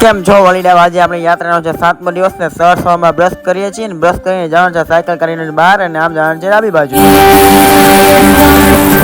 કેમ છો વલીડા? આજે આપણી યાત્રાનો છે 7મો દિવસ ને સવારમાં બ્રશ કરીએ છીએ ને બ્રશ કરીને જવાનું છે સાયકલ કરીને બહાર અને આમ જવાનું છે ડાબી બાજુ.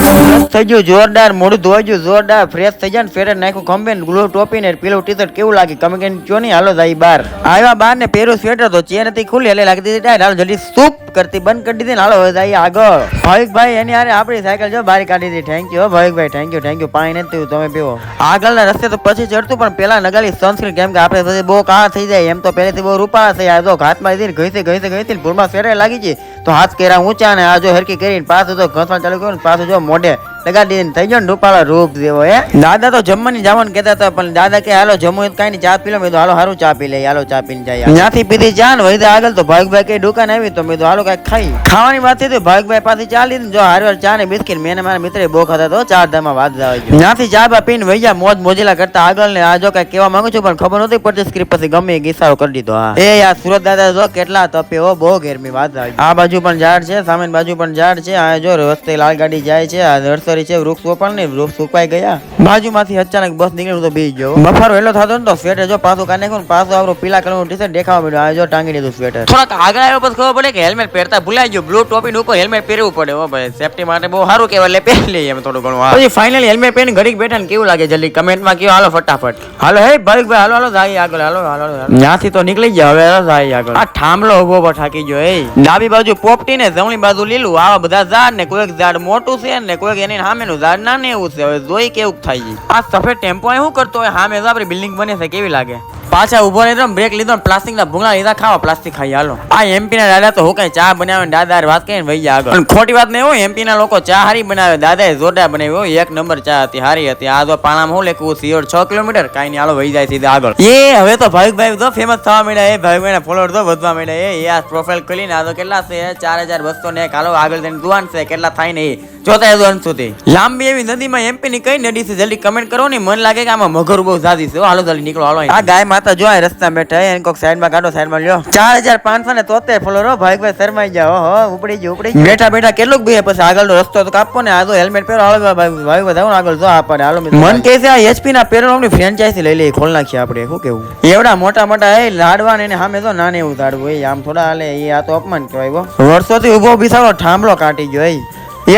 બ્રશ થઈ ગયું જોરદાર, મોઢું ધોઈ ગયું જોરદાર, ફ્રેશ થઈ જાય ને ફેરે નાખ્યું ખંભે ને ગ્લો ટોપી ને પીલું ટી-શર્ટ કેવું લાગે કમે કે જો નહીં. હાલો જાય બહાર આવ્યા બહાર ને પહેર્યું સ્વેટર તો ચેન હતી ખુલ્લી એટલે લાગતી હતી ટાઈટ. હાલો જલ્દી સૂપ કરતી બંધ કરી દીધી ને હાલો જાય આગળ. ભાવિકભાઈ એની હારે આપણી સાયકલ જો બારી કાઢી દીધી. Thank you Bhavikbhai, thank you. પાણી નથી તમે પીવો. આગળના રસ્તે તો પછી ચડતું પણ પેલા નગાલી સનસ્ક્રીન, કેમ કે આપણે પછી બહુ કાળા થઈ જાય. એમ તો પહેલેથી બહુ રૂપાળા થઈ જાય. તો હાથમાં લીધી ઘસી ભૂલમાં ફેરે લાગી છે તો હાથ કેરા ઊંચા ને આ જો હરકી કરીને પાછું તો ઘસવા ચાલુ કર્યું પાછું જો મોઢે લગાડી દઈને થઈ ગયો ને રૂપાળા રૂપ જેવો. દાદા તો જમવાની જવાનું કહેતા હતા પણ દાદા કે હાલો જમવું કઈ નહીં ચા પી લો. મેં તો હાલો સારું ચા પી લે. હાલો ચા પીને જાય. ત્યાંથી પીધી ચા ને વહીદા આગળ તો ભાવિકભાઈ કઈ દુકાન આવી તો મેં તો હાલો કઈ ખાઈ. ખાવાની વાત થઈ ભાવિકભાઈ પાસે ચા લીધી જો હારવાર ચા ને બિસ્કીટ. મેં મારા મિત્રે બહુ ખાતા તો 4 ધામમાં વાત જવા ગયો. ત્યાંથી ચા બા પીને વહી મોજ મોજીલા કરતા આગળ ને આ જો કઈ કેવા માંગુ છું પણ ખબર નહોતી પડતી સ્ક્રિપ્ટ પછી ગમે ગીસારો કરી દીધો. હા એ યાર સુરત દાદા જો કેટલા તપે હો, બહુ ગરમી વાત આવી. આ બાજુ પણ ઝાડ છે, સામે બાજુ પણ ઝાડ છે. આ જો રસ્તે લાલ ગાડી જાય છે. આ નર્સરી છે, વૃક્ષો પણ નહીં, વૃક્ષ સુકાઈ ગયા. બાજુમાંથી અચાનક બસ નીકળ્યું તો બેસી ગયો. બફારો એટલો થતો ને તો સ્વેટર જો પાછું કાઢી નાખ્યું ને પાછું આપણું પીલા કલરનું ટી-શર્ટ દેખાવા મળ્યું. આ જો ટાંગી દીધું સ્વેટર. થોડાક આગળ આવ્યો પછી ખબર પડે કે હેલ્મેટ પહેરતા ભૂલાઈ ગયો. બ્લુ ટોપી ઉપર હેલ્મેટ પહેરવું પડે હો ભાઈ, સેફટી માટે બહુ સારું કહેવાય એટલે પહેરી લઈએ એમ થોડું ઘણું. પછી ફાઇનલી હેલ્મેટ પહેરીને ઘડીક બેઠા ને કેવું લાગે જલ્દી કમેન્ટમાં કયો. હાલો ફટાફટ હાલો. હે ભાવિકભાઈ હાલો હાલો જાય આગળ. હાલો ત્યાંથી તો નીકળી ગયા હવે જાય આગળ. આ થાંભલો ઉભો થાકી ગયો. એ ડાબી બાજુ પોપટી ને જમણી બાજુ લીલું. આવા બધા ઝાડ ને કોઈક ઝાડ મોટું છે ને કોઈક એની સામેનું ઝાડ નાનું એવું છે. હવે જોઈ કેવું થાય છે. આ સફેદ ટેમ્પો શું કરતો હોય સામે આપણી બિલ્ડિંગ બને છે કેવી લાગે. પાછા ઉભો રહી બ્રેક લીધો પ્લાસ્ટિક ના ભૂંગળા લીધા ખાવા પ્લાસ્ટિક ખાઈ. હાલો આ એમપી ના દાદા તો હું કઈ ચા બનાવે દાદા વાત કરીને વહી જાય આગળ. ખોટી વાત નહીં હોય, એમપી ના લોકો ચા હારી બનાવે. દાદા જોરદાર બનાવી હોય, 1 નંબર ચા હતી, હારી હતી. આ તો પાણામાં હું લેખું સિયોર 6 કિલોમીટર કાઈ નહીં. હાલો વહી જાય સીધા આગળ. એ હવે તો ભાવિકભાઈ તો ફેમસ થવા માંડ્યા. એ ભાવિકભાઈ ના ફોલોઅર તો વધવા માંડ્યા. એ આ પ્રોફાઇલ ખોલીને આ તો કેટલા છે 4201. હાલો આગળ જઈને દુવાન છે કેટલા થાય ને જોતા અંત સુધી. લાંબી એવી નદીમાં એમપી ની કઈ નદી છે જલ્દી કમેન્ટ કરો ને. મન લાગે કે આમાં મગર બહુ જાદી છે. હાલો જલ્દી નીકળો. હાલો આ ગાય માતા જો રસ્તા બેઠા એને કોઈક સાઈડ માં કાઢો, સાઈડ માં લ્યો. 4573 ફોલોઅર ભાવિકભાઈ શરમાઈ ગયા. હો ઉપડી ગયો બેઠા બેઠા કેટલું બે પછી આગળ નો રસ્તો તો કાપો ને. આ તો હેલ્મેટ પહેરો. હાલો ભાવિકભાઈ જાવ આગળ જો આપણે. હાલો મન કહે છે આ એચપી ના પેટ્રોલ ફ્રેન્ચાઇઝી લઈ લઈએ, ખોલ નાખીએ આપણે. શું કેવું? એવડા મોટા મોટા એ લાડવા ને સામે તો નાને એવું ધાડવું એ આમ થોડા હાલે. એ આ તો અપમાન કહેવાય. વર્ષોથી ઉભો બિસાડો થાંભલો કાઢી ગયો.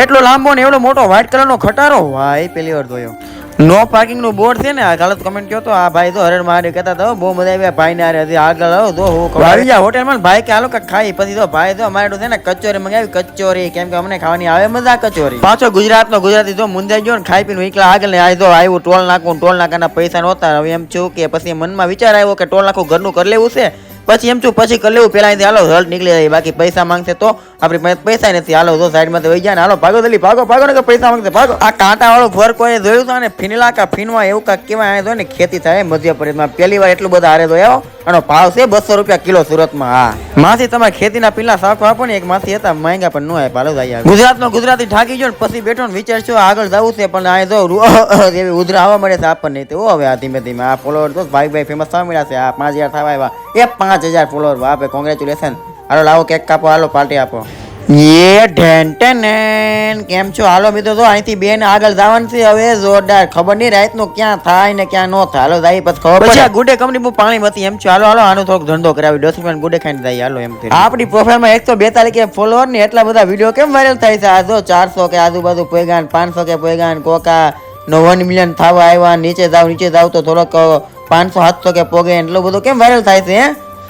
એટલો લાંબો ને એવડો મોટો વ્હાઈટ કલર નો ખટારો. વાહ એ પેલી વાર જોયો. નો પાર્કિંગ નું બોર્ડ છે ને ગલત કમેન્ટ કહો તો આ ભાઈ તો હરણ મહાદેવ કહેતા હતા. બહુ મજા આવી ભાઈ ને હતી આગળ. આવી ગયા હોટેલ માં ભાઈ કે હાલો ખાઈ. પછી તો ભાઈ તો અમારે છે ને કચોરી મંગાવી. કચોરી કેમ કે અમને ખાવાની આવે મજા કચોરી. પાછો ગુજરાત નો ગુજરાતી તો મુંજાઈ ગયો ને ખાઈ પીને એકલા આગળ ને આવ્યું ટોલ નાખું. ટોલ નાકાના પૈસા નહોતા. હવે એમ છું કે પછી મનમાં વિચાર આવ્યો કે ટોલ નાખું ઘરનું કરી લેવું છે. પછી એમ છું પછી કરી લેવું પેલા હાલો હલ્ટ નીકળી જાય. બાકી પૈસા માંગશે તો આપણી પાસે પૈસા નથી. હાલો તો સાઈડ માં વહી જાય ને હાલો ભાગો જલ્દી ભાગો ને પૈસા માંગશે ભાગો. આ કાંટા વાળો ફર કોઈ જોયું હતું ને ફિનલા કા ફીનવા એવું કાંક કેવાય ને ખેતી થાય મધ્યપ્રદેશમાં પહેલી વાર એટલું બધા હારે તો આવ્યો. આનો ભાવ છે 200 રૂપિયા કિલો સુરતમાં. હા માસી તમારે ખેતીના પીલા શાક આપો ને. એક માસી હતા માંગ્યા પણ ન હાલો જાય. ગુજરાતનો ગુજરાતી ઠાકી ગયો ને પછી બેઠો ને વિચાર છો આગળ જવું છે પણ આ જો એવી ઉધરા આવવા મળે છે આપણને. તો હવે આ ધીમે ધીમે આ ફોલોવર તો ભાઈ ફેમસ થવા મળ્યા છે. આ 5000 થવા આવ્યા. એ 5000 ફોલોવર આપે. કોંગ્રેચ્યુલેશન. હાલો લાવો કેક કાપો. હાલો પાર્ટી આપો. એ ઢેન્ટન કેમ છો? હાલો મિત્રો તો અહીંથી બેન આગળ જવાનું છે હવે જોરદાર. ખબર નહીં રાત નું ક્યાં થાય ને ક્યાં ન થાય. હાલો જાય પછી ખબર પડે. ગુડે કંપની પાણી હતી એમ છો. હાલો આનો થોડોક ધંધો કરાવી 10 રૂપિયા ગુડે ખાઈને જાય. હાલો એમ આપણી પ્રોફાઇલમાં 142 કે ફોલોઅર ને એટલા બધા વિડીયો કેમ વાયરલ થાય છે? આ જો 400 કે આજુબાજુ પોઈગાન, 500 કે પોઈગાન, કોકા 1 મિલિયન થવા આવ્યા. નીચે જાવ તો થોડોક 500-700 કે પોગે. એટલું બધું કેમ વાયરલ થાય છે?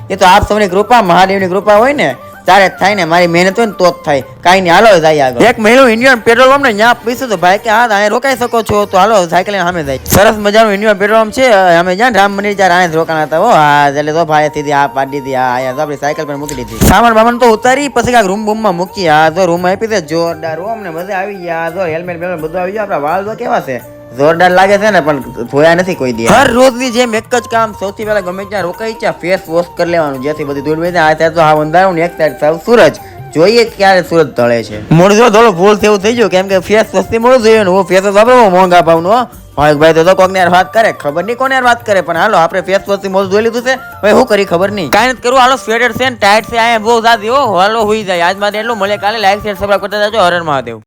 એ તો આપ સૌની કૃપા, મહાદેવની કૃપા હોય ને ત્યારે જ થાય ને. મારી મહેનત હોય ને તો જ થાય. કાંઈ નહીં હાલો જાય આગળ. એક મહિનું ઇન્ડિયન પેટ્રોલ પંપ ને ત્યાં પીશું તો ભાઈ કે હા અહીંયા રોકાઈ શકો છો. તો હાલો સાયકલ સામે જાય. સરસ મજાનું ઇન્ડિયન પેટ્રોલ પંપ છે. અમે જ્યાં રામ મંદિર ત્યાં અહીંયા રોકાણા હતા. હો હા એટલે તો ભાઈ સીધી આ પાડી દીધી. હા અહીંયા તો આપણી સાયકલ પર મૂકી દીધી. સામાન બામાન તો ઉતારી પછી કાંઈક રૂમ બૂમમાં મૂકી. હા તો રૂમ આપી દે જોરદાર. અમને મજા આવી ગયા. તો હેલ્મેટ બેલ્મેટ બધું આવી ગયું. આપણા વાળ તો કેવા છે જોરદાર લાગે છે ને પણ ધોયા નથી કોઈ દી. હર રોજની જેમ એક જ કામ. સૌથી પહેલા ગમે ત્યાં રોકાઈ ત્યાં ફેસ વોશ કરી લેવાનું જેથી બધી ધૂળ બેસે. આ ત્યારે તો હા અંધારું ને એક સાઈડ સાવ સૂરજ જોઈએ ક્યારે સૂરજ ઢળે છે. મોડું થોડો ભૂલ થયું થઈ ગયું કેમ કે ફેસ સસ્તી મોડું જોઈએ ને. હું ફેસ વાપરો મોંઘા ભાવનો. ભાઈ તો કોક ને યાર વાત કરે ખબર નહીં કોને યાર વાત કરે પણ હાલો આપણે ફેસ વોશથી મોડું જોઈ લીધું છે. ભાઈ શું કરી ખબર નહીં. કાંઈ નથી કરવું. હાલો સ્વેટર છે ને ટાઈટ છે. અહીંયા બહુ જાદી હો. હાલો હોઈ જાય. આજ માટે એટલું મળે કાલે. લાઈક શેર સબસ્ક્રાઇબ કરતા જાજો. હર હર મહાદેવ.